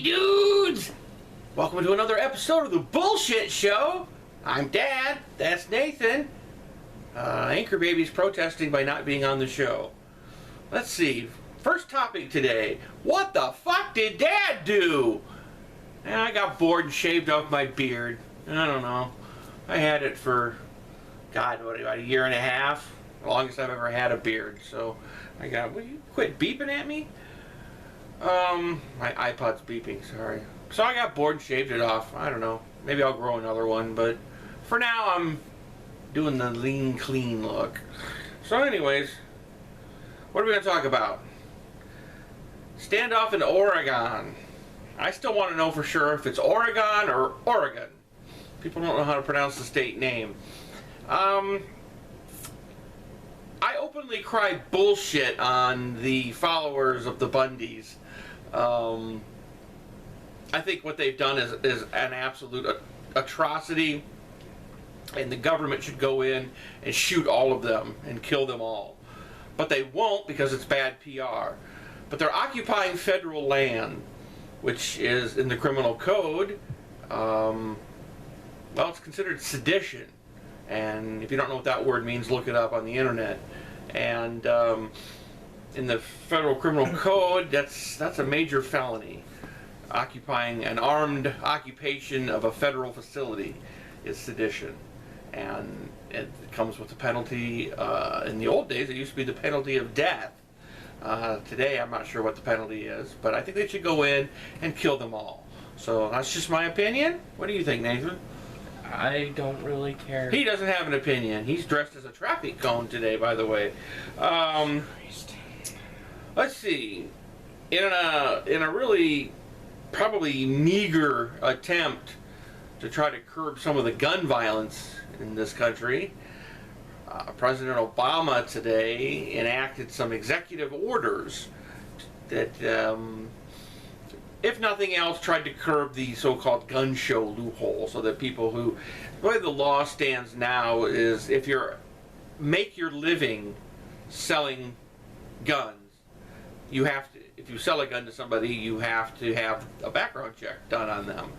Hey dudes! Welcome to another episode of the Bullshit Show. I'm Dad, that's Nathan. Anchor Baby's protesting by not being on the show. Let's see, first topic today. What the fuck did Dad do? I got bored and shaved off my beard. I don't know. I had it for, God, what, about a year and a half? The longest I've ever had a beard. So I got, will you quit beeping at me? My iPod's beeping, sorry. So I got bored and shaved it off. I don't know. Maybe I'll grow another one, but for now I'm doing the lean, clean look. So anyways, what are we going to talk about? Standoff in Oregon. I still want to know for sure if it's Oregon or Oregon. People don't know how to pronounce the state name. I openly cry bullshit on the followers of the Bundys. I think what they've done is an absolute atrocity, and the government should go in and shoot all of them and kill them all. But they won't because it's bad PR. But they're occupying federal land, which is in the criminal code, well, it's considered sedition. And if you don't know what that word means, look it up on the internet. And in the federal criminal code, that's a major felony. Occupying an armed occupation of a federal facility is sedition. And it comes with a penalty. In the old days, it used to be the penalty of death. Today, I'm not sure what the penalty is, but I think they should go in and kill them all. So that's just my opinion. What do you think, Nathan? I don't really care. He doesn't have an opinion. He's dressed as a traffic cone today, by the way. Let's see. In a really probably meager attempt to try to curb some of the gun violence in this country, President Obama today enacted some executive orders that, if nothing else, tried to curb the so-called gun show loophole, so that people who, the way the law stands now is if you make your living selling guns, you have to, if you sell a gun to somebody, you have to have a background check done on them.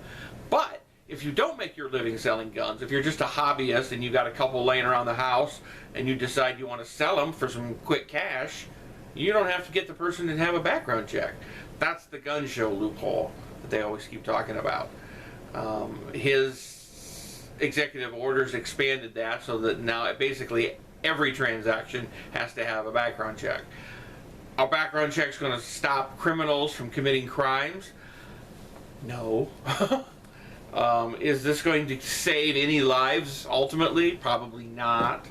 But if you don't make your living selling guns, if you're just a hobbyist and you got a couple laying around the house and you decide you want to sell them for some quick cash, you don't have to get the person to have a background check. That's the gun show loophole that they always keep talking about. His executive orders expanded that so that now basically every transaction has to have a background check. Our background check is going to stop criminals from committing crimes? No. Is this going to save any lives ultimately? Probably not.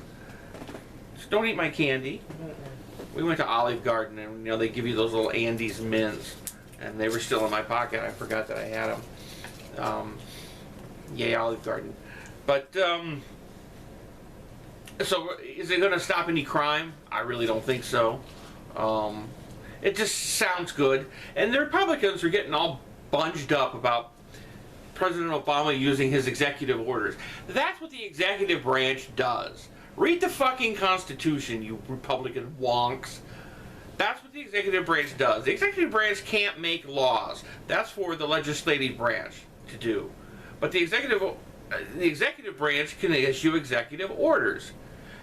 Just don't eat my candy. We went to Olive Garden and they give you those little Andes mints, and they were still in my pocket. I forgot that I had them. Yay, Olive Garden. But so is it going to stop any crime? I really don't think so. It just sounds good, and the Republicans are getting all bunged up about President Obama using his executive orders. That's what the executive branch does. Read the fucking Constitution, you Republican wonks. That's what the executive branch does. The executive branch can't make laws. That's for the legislative branch to do. But the executive branch can issue executive orders.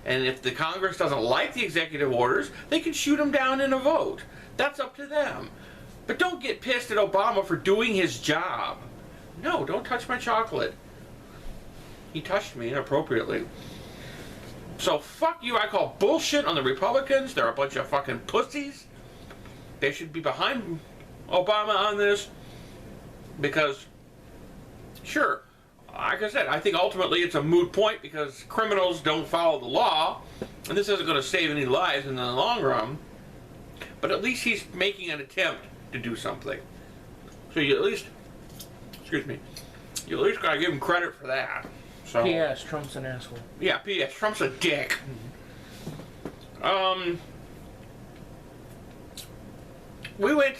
And if the Congress doesn't like the executive orders, they can shoot them down in a vote. That's up to them. But don't get pissed at Obama for doing his job. No, don't touch my chocolate. He touched me inappropriately. So fuck you, I call bullshit on the Republicans. They're a bunch of fucking pussies. They should be behind Obama on this. Because, sure, like I said, I think ultimately it's a moot point because criminals don't follow the law. And this isn't going to save any lives in the long run. But at least he's making an attempt to do something. So you at least, excuse me, you at least got to give him credit for that. So, P.S. Trump's an asshole. Yeah, P.S. Trump's a dick. We went,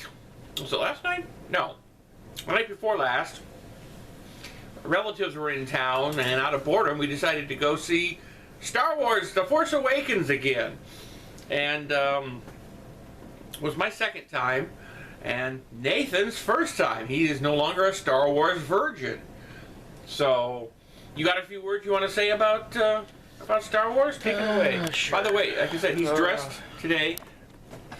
was it last night? No. The night before last, relatives were in town, and out of boredom, we decided to go see Star Wars The Force Awakens again. And it was my second time, and Nathan's first time. He is no longer a Star Wars virgin. So, you got a few words you want to say about Star Wars? Take it away. Sure. By the way, like I said, he's dressed today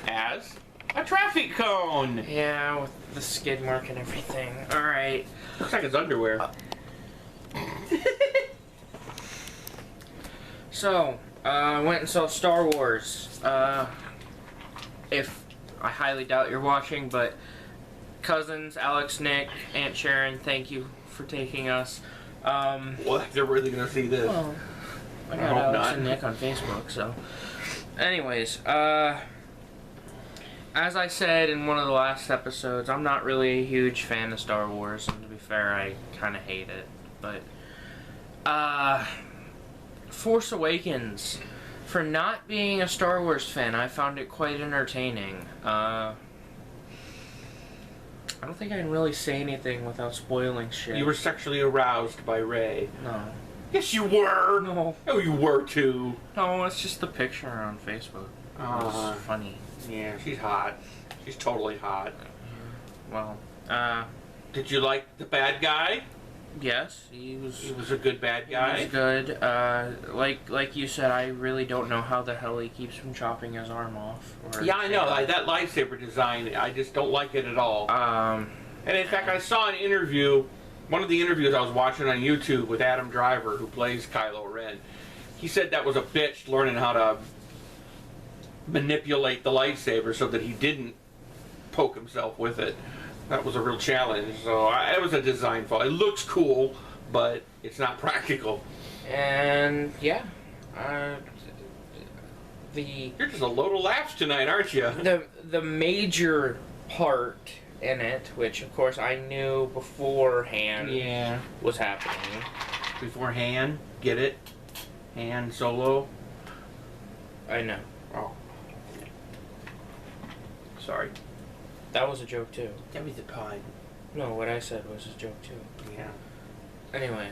as a traffic cone. Yeah, with the skid mark and everything. Alright. Looks like his underwear. So, I went and saw Star Wars. If I highly doubt you're watching, but cousins, Alex, Nick, Aunt Sharon, thank you for taking us. What? They're really gonna see this? Well, I got hope Alex not. and Nick on Facebook, so. Anyways, as I said in one of the last episodes, I'm not really a huge fan of Star Wars, and to be fair, I kind of hate it. But, Force Awakens, for not being a Star Wars fan, I found it quite entertaining. I don't think I can really say anything without spoiling shit. You were sexually aroused by Rey. No. Yes, you were. No. Oh, you were too. No, it's just the picture on Facebook. It was funny. Yeah, she's hot. She's totally hot. Well, Did you like the bad guy? yes, he was a good bad guy. He was good. Like you said, I really don't know how the hell he keeps from chopping his arm off. Or Yeah, I know. That lightsaber design, I just don't like it at all. And in fact, I saw an interview, one of the interviews I was watching on YouTube with Adam Driver, who plays Kylo Ren. He said that was a bitch learning how to manipulate the lightsaber so that he didn't poke himself with it. That was a real challenge. So it was a design fault. It looks cool, but it's not practical. And yeah, You're just a load of laughs tonight, aren't you? the major part in it, which of course I knew beforehand, Yeah. was happening. Beforehand, get it? Han Solo. I know. Oh. Sorry. That was a joke too. Give me the pun. No, what I said was a joke too. Yeah. Anyway,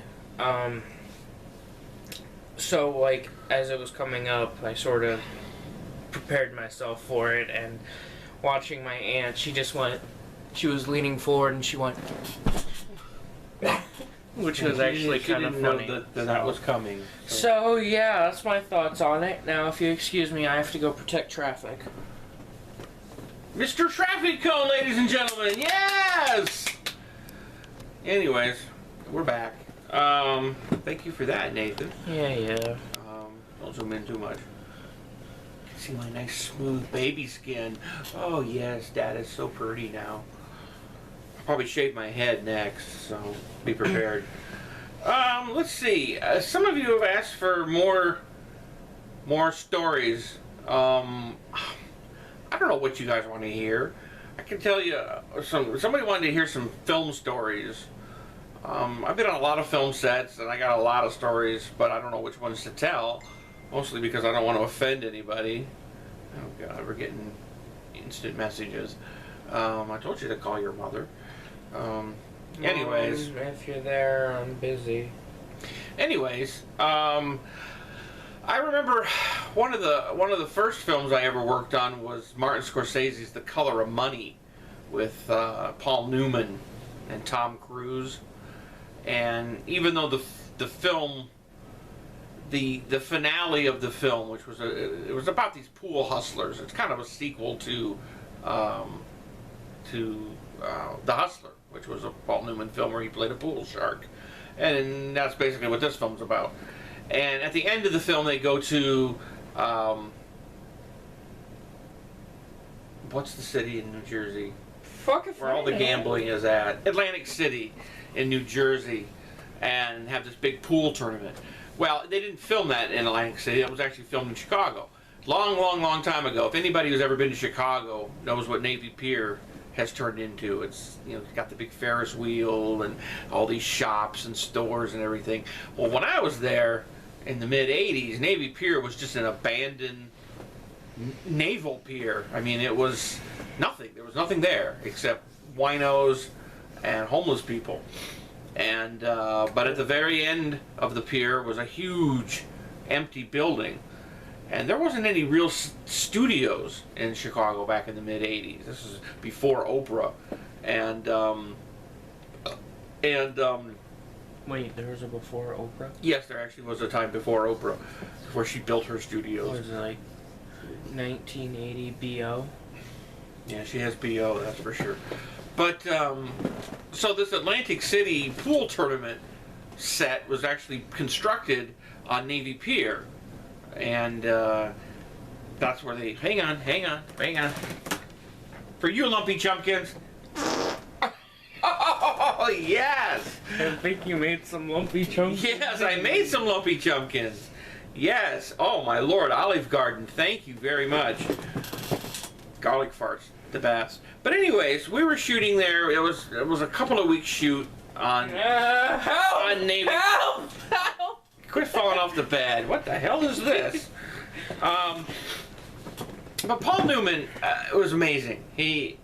so like as it was coming up, I sort of prepared myself for it, and watching my aunt, she was leaning forward and she went, which was actually kind of funny. Know that was coming. So yeah, that's my thoughts on it. Now, if you excuse me, I have to go protect traffic. Mr. Traffic Cone, ladies and gentlemen, yes! Anyways, we're back. Thank you for that, Nathan. Yeah. Don't zoom in too much. You can see my nice smooth baby skin. Oh yes, Dad is so pretty now. I'll probably shave my head next, so be prepared. Let's see. Some of you have asked for more stories. I don't know what you guys want to hear. I can tell you somebody wanted to hear some film stories. I've been on a lot of film sets and I got a lot of stories, but I don't know which ones to tell. Mostly because I don't want to offend anybody. Oh God, we're getting instant messages. I told you to call your mother. Anyways. If you're there, I'm busy. Anyways, I remember one of the first films I ever worked on was Martin Scorsese's The Color of Money with Paul Newman and Tom Cruise. And even though the film, the finale of the film, which was it was about these pool hustlers. It's kind of a sequel to The Hustler, which was a Paul Newman film where he played a pool shark, and that's basically what this film's about. And at the end of the film, they go to what's the city in New Jersey? Where all the gambling is at. Atlantic City in New Jersey, and have this big pool tournament. Well, they didn't film that in Atlantic City. It was actually filmed in Chicago. Long time ago. If anybody who's ever been to Chicago knows what Navy Pier has turned into. It's, it's got the big Ferris wheel and all these shops and stores and everything. Well, when I was there in the mid-'80s, Navy Pier was just an abandoned naval pier. I mean, it was nothing. There was nothing there except winos and homeless people. And but at the very end of the pier was a huge empty building, And there wasn't any real studios in Chicago back in the mid '80s. This is before Oprah, and Wait, there was a before Oprah? yes, there actually was a time before Oprah, before she built her What studios. was it, like 1980 BO? Yeah, she has BO, that's for sure. But so this Atlantic City pool tournament set was actually constructed on Navy Pier, and that's where they hang on. For you lumpy chumpkins. Oh yes! I think you made some lumpy chunks. Yes, I made some lumpy chumpkins. Yes. Oh my lord, Olive Garden. Thank you very much. Garlic farts, the best. But anyways, we were shooting there. It was a couple of weeks shoot on Help! Navy. Help! Help! Quit falling off the bed. What the hell is this? But Paul Newman was amazing. He's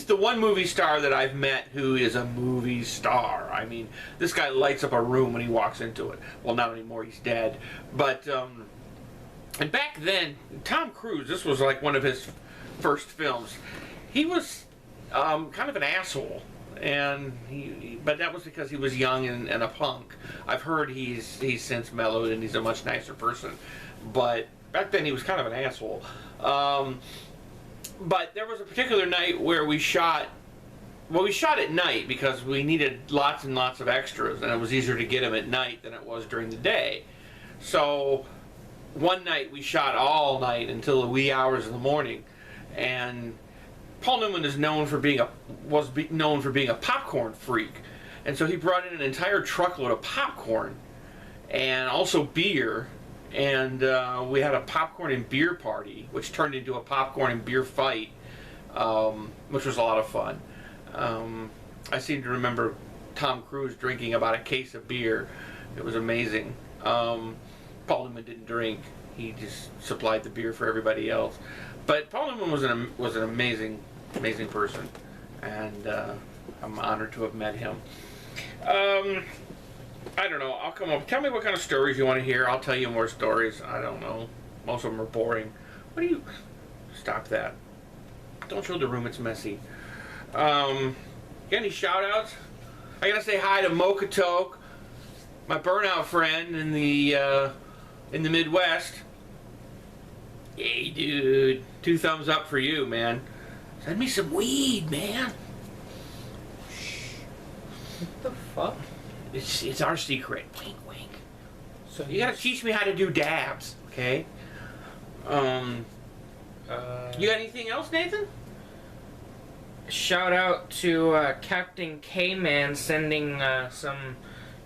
the one movie star that I've met who is a movie star. I mean, this guy lights up a room when he walks into it. Well, not anymore. He's dead. But and back then, Tom Cruise. This was like one of his first films. He was kind of an asshole, and but that was because he was young and a punk. I've heard he's since mellowed and he's a much nicer person, but back then he was kind of an asshole. But there was a particular night where we shot. Well, we shot at night because we needed lots and lots of extras, and it was easier to get them at night than it was during the day. So one night we shot all night until the wee hours of the morning, and Paul Newman is known for being known for being a popcorn freak, and so he brought in an entire truckload of popcorn and also beer. And we had a popcorn and beer party, which turned into a popcorn and beer fight, which was a lot of fun. I seem to remember Tom Cruise drinking about a case of beer. It was amazing. Paul Newman didn't drink; he just supplied the beer for everybody else. But Paul Newman was an amazing person, and I'm honored to have met him. I don't know. I'll come up. Tell me what kind of stories you want to hear. I'll tell you more stories. I don't know. Most of them are boring. What do you... Stop that. Don't show the room. It's messy. Got any shout-outs? I gotta say hi to Mocha Toke, my burnout friend in the Midwest. Hey, dude. 2 thumbs up for you, man. Send me some weed, man. What the fuck? It's our secret. Wink, wink. So You gotta teach me how to do dabs, okay? You got anything else, Nathan? Shout out to Captain K-Man sending some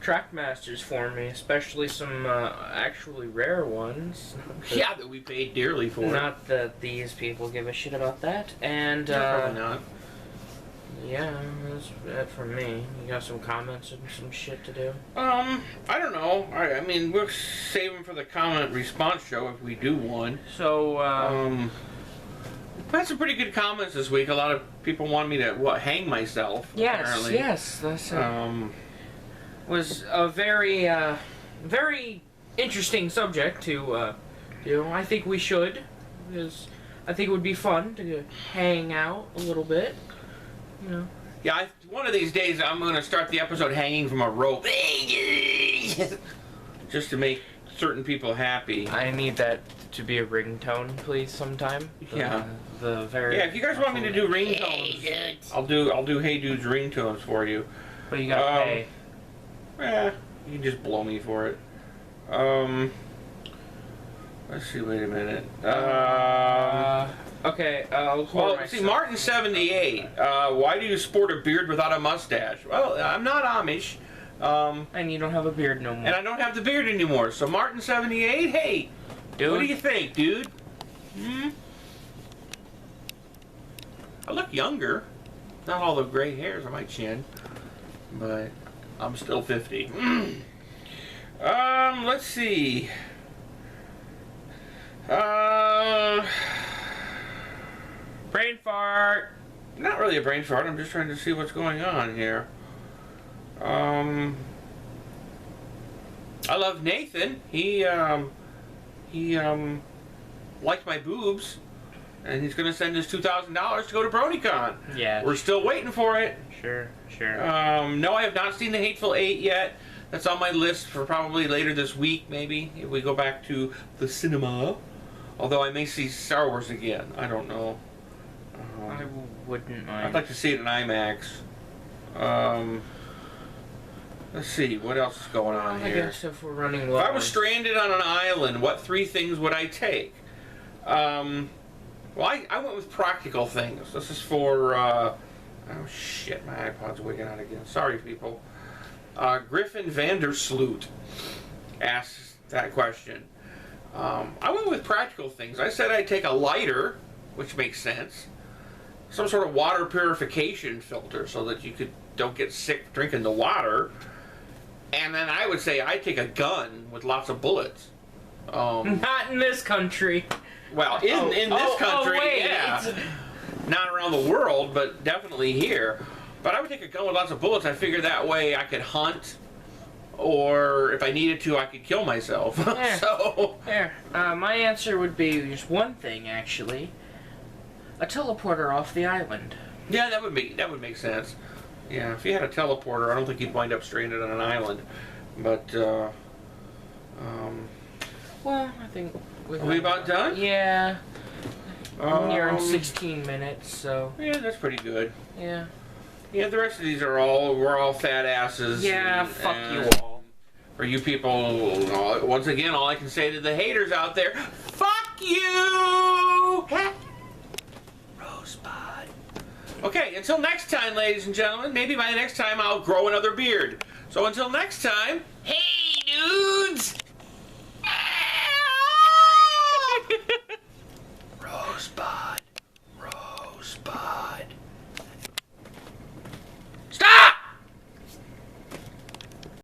Trackmasters for me, especially some actually rare ones. Yeah, that we paid dearly for. Not that these people give a shit about that. And Probably not. yeah, that's it for me. You got some comments and some shit to do? I don't know. I mean, we'll save them for the comment response show if we do one. So, I had some pretty good comments this week. A lot of people wanted me to hang myself. yes, Apparently. yes, that's was a very, very interesting subject to do. I think we should, because I think it would be fun to hang out a little bit. You know. Yeah, one of these days I'm going to start the episode hanging from a rope. Just to make certain people happy. I need that to be a ringtone, please, sometime. Yeah. The very. Yeah, if you guys want me to do ringtones, I'll do Hey Dude's ringtones for you. But you gotta pay. You can just blow me for it. Let's see, wait a minute. Okay, I'll Well, myself. see, Martin 78. Why do you sport a beard without a mustache? Well, I'm not Amish. And you don't have a beard no more. And I don't have the beard anymore. So Martin 78, hey, Dude. what do you think, dude? I look younger. Not all the gray hairs on my chin, but I'm still 50. Let's see. Brain fart. Not really a brain fart. I'm just trying to see what's going on here. I love Nathan. He he liked my boobs, and he's gonna send us $2,000 to go to BronyCon. Yeah. We're still waiting for it. Sure. No, I have not seen The Hateful Eight yet. That's on my list for probably later this week, maybe, if we go back to the cinema. Although I may see Star Wars again. I don't know. I wouldn't mind. I'd like to see it in IMAX. Let's see, what else is going on I here? guess if we're running low. If I was stranded on an island, what 3 things would I take? Well, I went with practical things. This is for, oh shit, my iPod's wigging out again. Sorry, people. Griffin Vandersloot asks that question. I went with practical things. I said I'd take a lighter, which makes sense. Some sort of water purification filter so that you don't get sick drinking the water. And then I would say I'd take a gun with lots of bullets. Not in this country. Well, in this country, wait. yeah. Not around the world, but definitely here. But I would take a gun with lots of bullets. I figured that way I could hunt, or if I needed to, I could kill myself. There. So There. My answer would be just one thing, actually. A teleporter off the island. yeah, that would make sense. Yeah, if you had a teleporter, I don't think you'd wind up stranded on an island. But Well, I think are we about done? Yeah. You're in Um, 16 minutes, so Yeah, that's pretty good. yeah. Yeah, the rest of these we're all fat asses. Yeah, and- fuck you and all. For you people, once again, all I can say to the haters out there, fuck you! Rosebud. Okay, until next time, ladies and gentlemen, maybe by the next time I'll grow another beard. So until next time, hey dude!